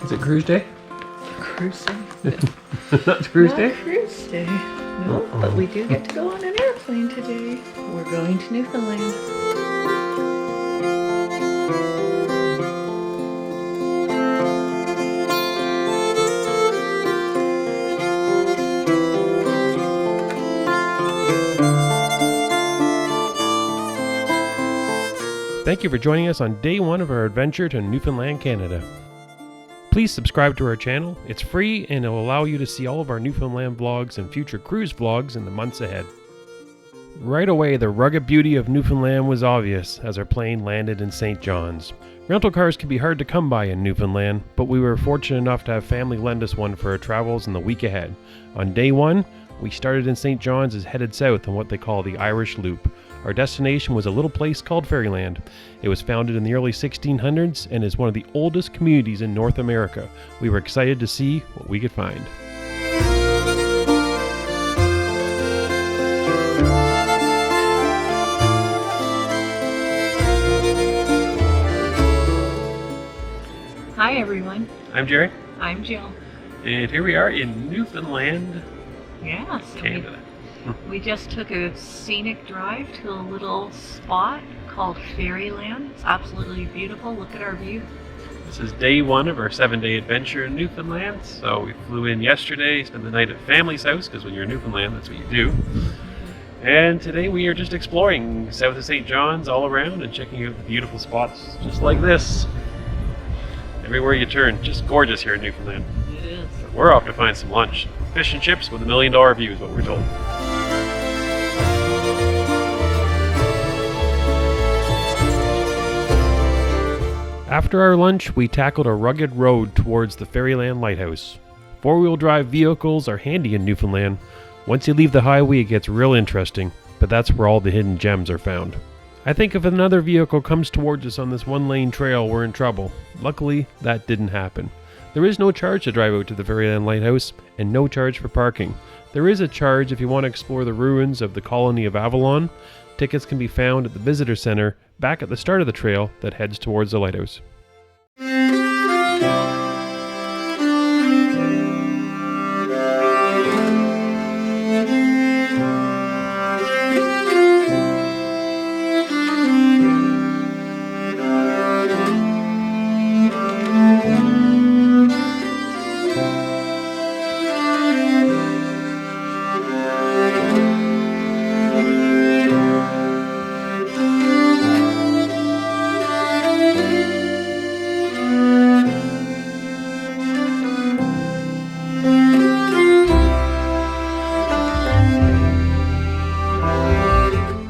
Is it cruise day? Cruise day? Not cruise day? Not cruise day. No, but we do get to go on an airplane today. We're going to Newfoundland. Thank you for joining us on day one of our adventure to Newfoundland, Canada. Please subscribe to our channel. It's free and it will allow you to see all of our Newfoundland vlogs and future cruise vlogs in the months ahead. Right away, the rugged beauty of Newfoundland was obvious as our plane landed in St. John's. Rental cars can be hard to come by in Newfoundland, but we were fortunate enough to have family lend us one for our travels in the week ahead. On day one, we started in St. John's and headed south on what they call the Irish Loop. Our destination was a little place called Ferryland. It was founded in the early 1600s and is one of the oldest communities in North America. We were excited to see what we could find. Hi everyone. I'm Jerry, I'm Jill. and here we are in Newfoundland, Yeah, so Canada. we just took a scenic drive to a little spot called Ferryland. It's absolutely beautiful. Look at our view. This is day one of our 7-day adventure in Newfoundland. So we flew in yesterday, spent the night at family's house, because when you're in Newfoundland, that's what you do. And today we are just exploring south of St. John's all around and checking out the beautiful spots just like this. Everywhere you turn, just gorgeous here in Newfoundland. It is. We're off to find some lunch. Fish and chips with $1 million view is what we're told. After our lunch, we tackled a rugged road towards the Ferryland Lighthouse. Four-wheel drive vehicles are handy in Newfoundland. Once you leave the highway, it gets real interesting, but that's where all the hidden gems are found. I think if another vehicle comes towards us on this one-lane trail, we're in trouble. Luckily, that didn't happen. There is no charge to drive out to the Ferryland Lighthouse, and no charge for parking. There is a charge if you want to explore the ruins of the colony of Avalon. Tickets can be found at the visitor center back at the start of the trail that heads towards the lighthouse.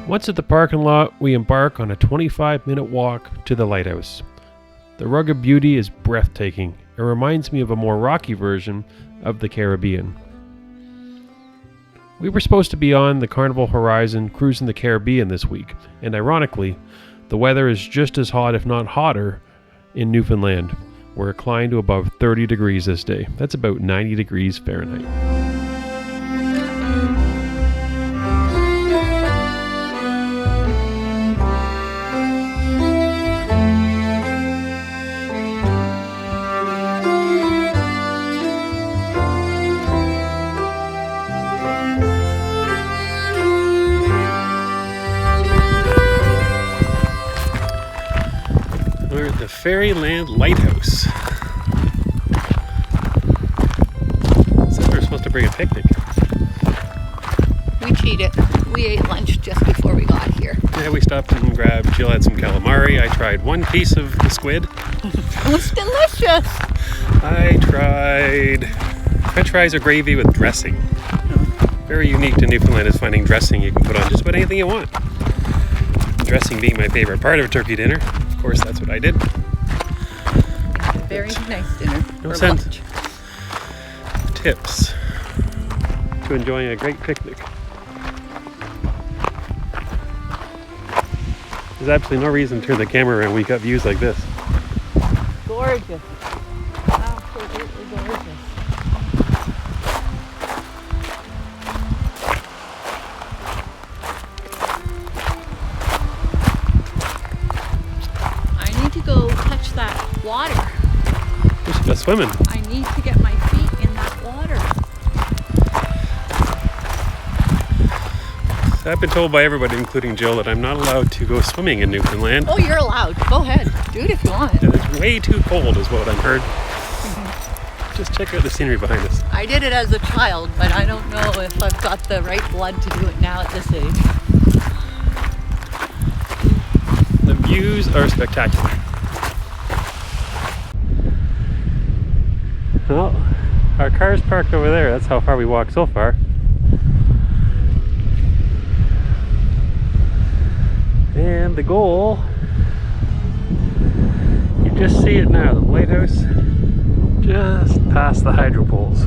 Once at the parking lot, we embark on a 25-minute walk to the lighthouse. The rugged beauty is breathtaking. It reminds me of a more rocky version of the Caribbean. We were supposed to be on the Carnival Horizon cruising the Caribbean this week, and ironically, the weather is just as hot, if not hotter, in Newfoundland. We're climbing to above 30 degrees this day. That's about 90 degrees Fahrenheit. We're at the Ferryland Lighthouse. Said we're supposed to bring a picnic. We cheated. We ate lunch just before we got here. Yeah, we stopped and grabbed. Jill had some calamari. I tried one piece of the squid. It was delicious. I tried French fries or gravy with dressing. Very unique to Newfoundland is finding dressing you can put on just about anything you want. Dressing being my favorite part of a turkey dinner. Of course, that's what I did. A very nice dinner for sense. lunch. Tips to enjoying a great picnic. There's absolutely no reason to turn the camera around when you got views like this. Gorgeous. Absolutely gorgeous. swimming. I need to get my feet in that water. I've been told by everybody, including Jill, that I'm not allowed to go swimming in Newfoundland. Oh, you're allowed. Go ahead. Do it if you want. And it's way too cold is what I've heard. Just check out the scenery behind us. I did it as a child, but I don't know if I've got the right blood to do it now at this age. The views are spectacular. Well, our car's parked over there. That's how far we walked so far. And the goal, you just see it now, the lighthouse just past the hydro poles.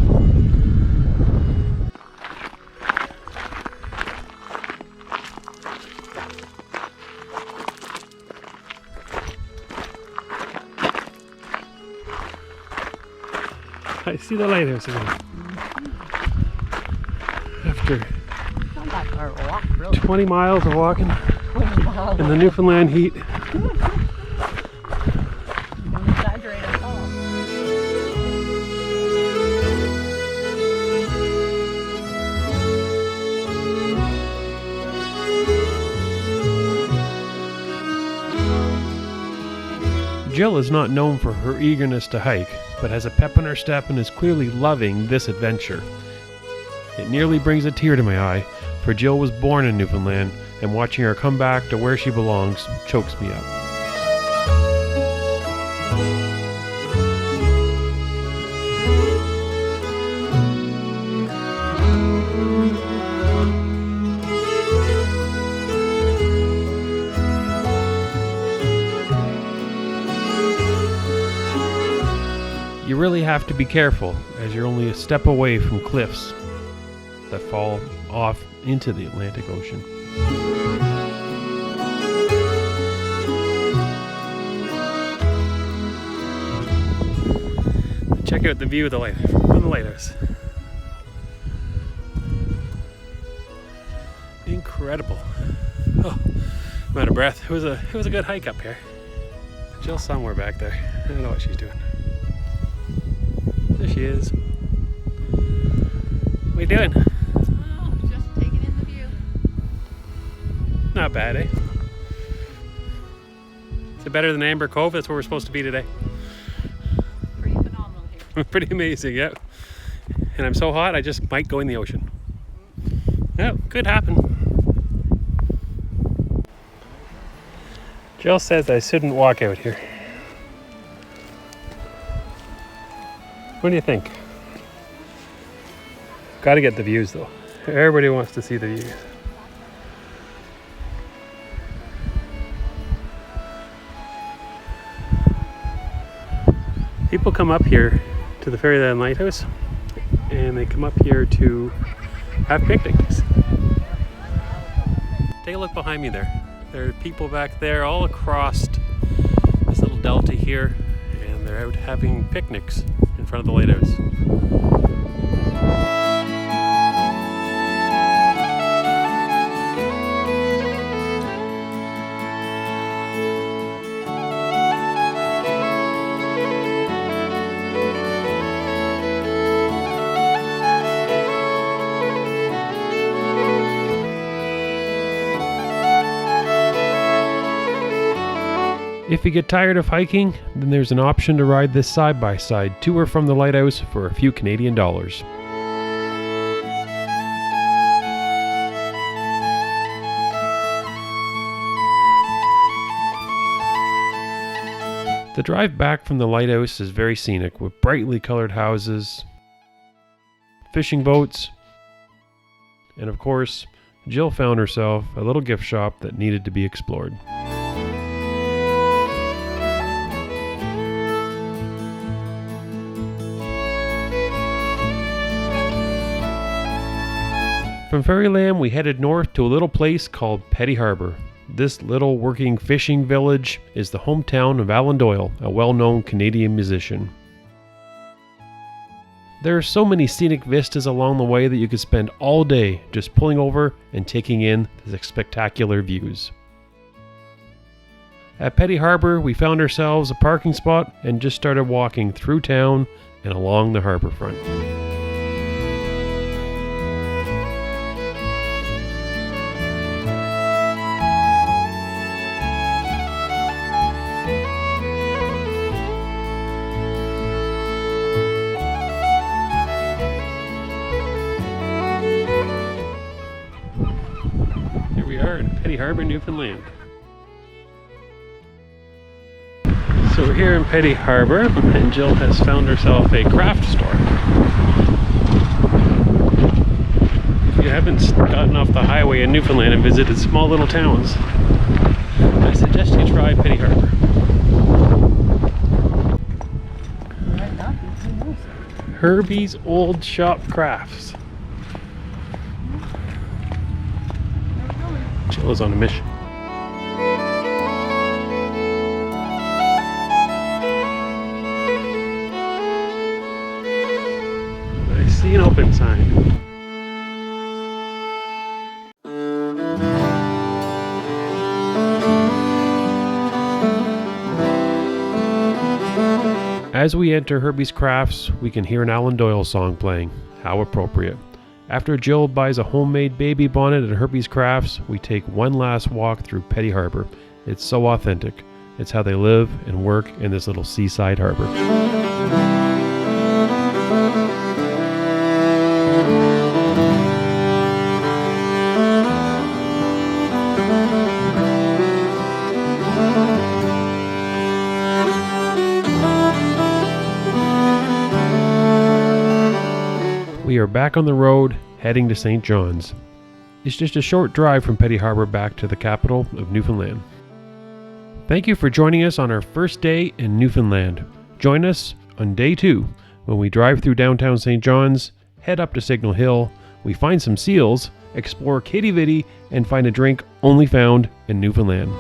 I see the lighthouse again. After Not that far a walk, really. 20 miles of walking 20 miles. in the Newfoundland heat. Don't exaggerate at all. Jill is not known for her eagerness to hike, but has a pep in her step and is clearly loving this adventure. It nearly brings a tear to my eye, for Jill was born in Newfoundland, and watching her come back to where she belongs chokes me up. You really have to be careful, as you're only a step away from cliffs that fall off into the Atlantic Ocean. Check out the view of the lighthouse from the lighthouse. Incredible. Oh, I'm out of breath. It was a good hike up here. Jill's somewhere back there. I don't know what she's doing. There she is. What are you doing? Oh, just taking in the view. Not bad, eh? Is it better than Amber Cove? That's where we're supposed to be today. Pretty phenomenal here. Pretty amazing, yeah. And I'm so hot, I just might go in the ocean. Yeah, could happen. Jill says I shouldn't walk out here. What do you think? Gotta get the views though. Everybody wants to see the views. People come up here to the Ferryland Lighthouse and they come up here to have picnics. Take a look behind me there. There are people back there all across this little delta here, and they're out having picnics in front of the lighthouse. If you get tired of hiking, then there's an option to ride this side-by-side to or from the lighthouse for a few Canadian dollars. The drive back from the lighthouse is very scenic, with brightly colored houses, fishing boats, and of course, Jill found herself a little gift shop that needed to be explored. From Ferryland, we headed north to a little place called Petty Harbour. This little working fishing village is the hometown of Alan Doyle, a well-known Canadian musician. There are so many scenic vistas along the way that you could spend all day just pulling over and taking in the spectacular views. At Petty Harbour, we found ourselves a parking spot and just started walking through town and along the harbour front. Here we are in Petty Harbour, Newfoundland. So we're here in Petty Harbour, and Jill has found herself a craft store. If you haven't gotten off the highway in Newfoundland and visited small little towns, I suggest you try Petty Harbour. Herbie's Old Shop Crafts. Jill is on a mission. I see an open sign. As we enter Herbie's Crafts, we can hear an Alan Doyle song playing. How appropriate. After Jill buys a homemade baby bonnet at Herbie's Crafts, we take one last walk through Petty Harbour. It's so authentic. It's how they live and work in this little seaside harbour. We are back on the road, heading to St. John's. It's just a short drive from Petty Harbour back to the capital of Newfoundland. Thank you for joining us on our first day in Newfoundland. Join us on day 2 when we drive through downtown St. John's, head up to Signal Hill, we find some seals, explore Kitty Vitty, and find a drink only found in Newfoundland.